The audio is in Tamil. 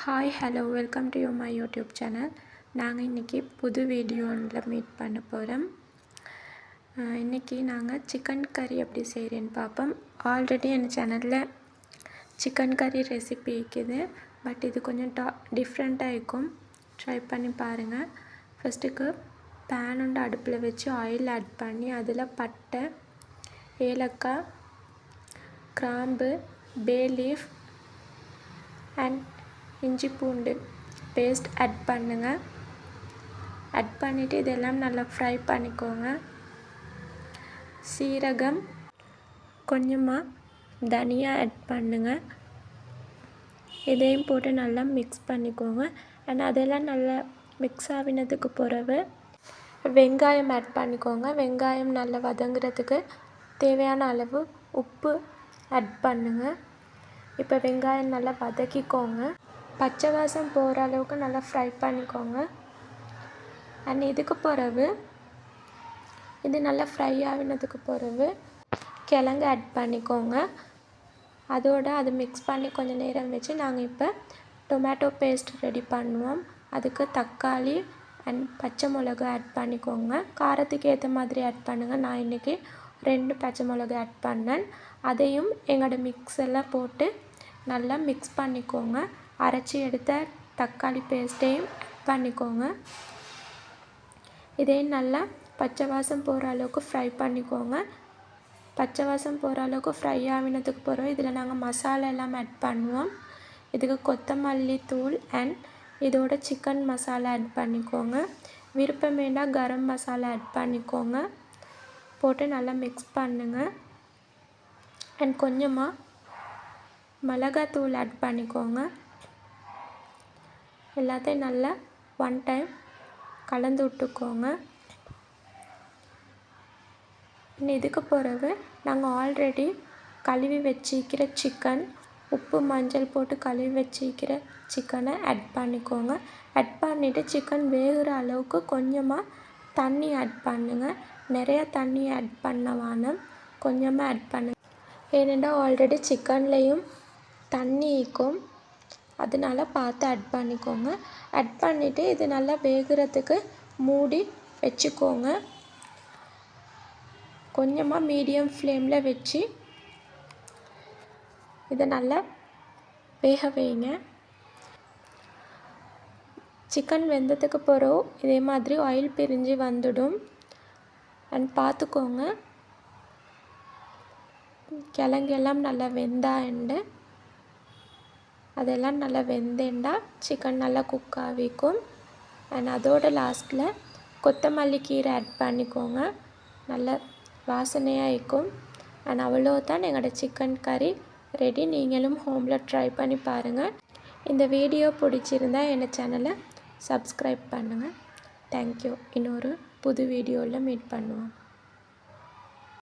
Hi hello welcome to my YouTube channel. நாங்கள் இன்றைக்கி புது வீடியோவில் மீட் பண்ண போகிறோம். இன்றைக்கி நாங்கள் சிக்கன் கறி எப்படி செய்கிறேன்னு பார்ப்போம். ஆல்ரெடி என் சேனலில் சிக்கன் கறி ரெசிபி இருக்குது, பட் இது கொஞ்சம் டிஃப்ரெண்ட்டாக இருக்கும். ட்ரை பண்ணி பாருங்கள். ஃபஸ்ட்டுக்கு பேன் உண்டு அடுப்பில் வச்சு ஆயில் ஆட் பண்ணி அதில் பட்டை, ஏலக்காய், கிராம்பு, பே லீஃப் அண்ட் இஞ்சி பூண்டு பேஸ்ட் ஆட் பண்ணுங்கள். ஆட் பண்ணிவிட்டு இதெல்லாம் நல்லா ஃப்ரை பண்ணிக்கோங்க. சீரகம், கொஞ்சமாக தனியா ஆட் பண்ணுங்கள். இதையும் போட்டு நல்லா மிக்ஸ் பண்ணிக்கோங்க. அண்ட் அதெல்லாம் நல்லா மிக்ஸ் ஆகினதுக்கு பிறகு வெங்காயம் ஆட் பண்ணிக்கோங்க. வெங்காயம் நல்லா வதங்குறதுக்கு தேவையான அளவு உப்பு ஆட் பண்ணுங்கள். இப்போ வெங்காயம் நல்லா வதக்கிக்கோங்க. பச்சை வாசம் போகிற அளவுக்கு நல்லா ஃப்ரை பண்ணிக்கோங்க. அண்ட் இதுக்கு பிறகு இது நல்லா ஃப்ரை ஆகினதுக்கு பிறகு கிழங்கு ஆட் பண்ணிக்கோங்க. அதோடு அது மிக்ஸ் பண்ணி கொஞ்சம் நேரம் வச்சு நாங்கள் இப்போ டொமேட்டோ பேஸ்ட் ரெடி பண்ணுவோம். அதுக்கு தக்காளி அண்ட் பச்சை மிளகு ஆட் பண்ணிக்கோங்க. காரத்துக்கு ஏற்ற மாதிரி ஆட் பண்ணுங்கள். நான் இன்றைக்கி 2 பச்சை மிளகு ஆட் பண்ணேன். அதையும் எங்களோட மிக்ஸெல்லாம் போட்டு நல்லா மிக்ஸ் பண்ணிக்கோங்க. அரைச்சி எடுத்த தக்காளி பேஸ்ட்டையும் ஆட் பண்ணிக்கோங்க. இதையும் நல்லா பச்சை வாசம் போகிற அளவுக்கு ஃப்ரை பண்ணிக்கோங்க. பச்சை வாசம் போகிற அளவுக்கு ஃப்ரை ஆகினதுக்கு பிறகு இதில் நாங்கள் மசாலா எல்லாம் ஆட் பண்ணுவோம். இதுக்கு கொத்தமல்லி தூள் அண்ட் இதோட சிக்கன் மசாலா ஆட் பண்ணிக்கோங்க. விருப்பம் வேண்டாம் கரம் மசாலா ஆட் பண்ணிக்கோங்க. போட்டு நல்லா மிக்ஸ் பண்ணுங்கள். அண்ட் கொஞ்சமாக மிளகாத்தூள் ஆட் பண்ணிக்கோங்க. எல்லாத்தையும் நல்லா 1 டைம் கலந்து விட்டுக்கோங்க. இதுக்கு பிறகு நாங்கள் ஆல்ரெடி கழுவி வச்சிக்கிற சிக்கன், உப்பு மஞ்சள் போட்டு கழுவி வச்சிக்கிற சிக்கனை ஆட் பண்ணிக்கோங்க. ஆட் பண்ணிவிட்டு சிக்கன் வேகிற அளவுக்கு கொஞ்சமாக தண்ணி ஆட் பண்ணுங்கள். நிறையா தண்ணி ஆட் பண்ண வேணாம், கொஞ்சமாக ஆட் பண்ணுங்கள். ஏனென்றால் ஆல்ரெடி சிக்கன்லேயும் தண்ணி இருக்கும், அதனால பார்த்து ஆட் பண்ணிக்கோங்க. ஆட் பண்ணிவிட்டு இது நல்லா வேகிறதுக்கு மூடி வச்சுக்கோங்க. கொஞ்சமாக மீடியம் ஃப்ளேமில் வச்சு இதை நல்லா வேக வைங்க. சிக்கன் வெந்ததுக்கு பிறகு இதே மாதிரி ஆயில் பிரிஞ்சு வந்துடும். அண்ட் பார்த்துக்கோங்க கிழங்கெல்லாம் நல்லா வெந்தாண்டு, அதெல்லாம் நல்லா வெந்தேண்டா சிக்கன் நல்லா குக் ஆகிக்கும். அண்ட் அதோட லாஸ்ட்டில் கொத்தமல்லி கீரை ஆட் பண்ணிக்கோங்க. நல்ல வாசனையாக இருக்கும். அண்ட் அவ்வளோதான் எங்களோட சிக்கன் கறி ரெடி. நீங்களும் ஹோமில் ட்ரை பண்ணி பாருங்கள். இந்த வீடியோ பிடிச்சிருந்தா என் சேனலை சப்ஸ்கிரைப் பண்ணுங்கள். தேங்க்யூ. இன்னொரு புது வீடியோவில் மீட் பண்ணுவோம்.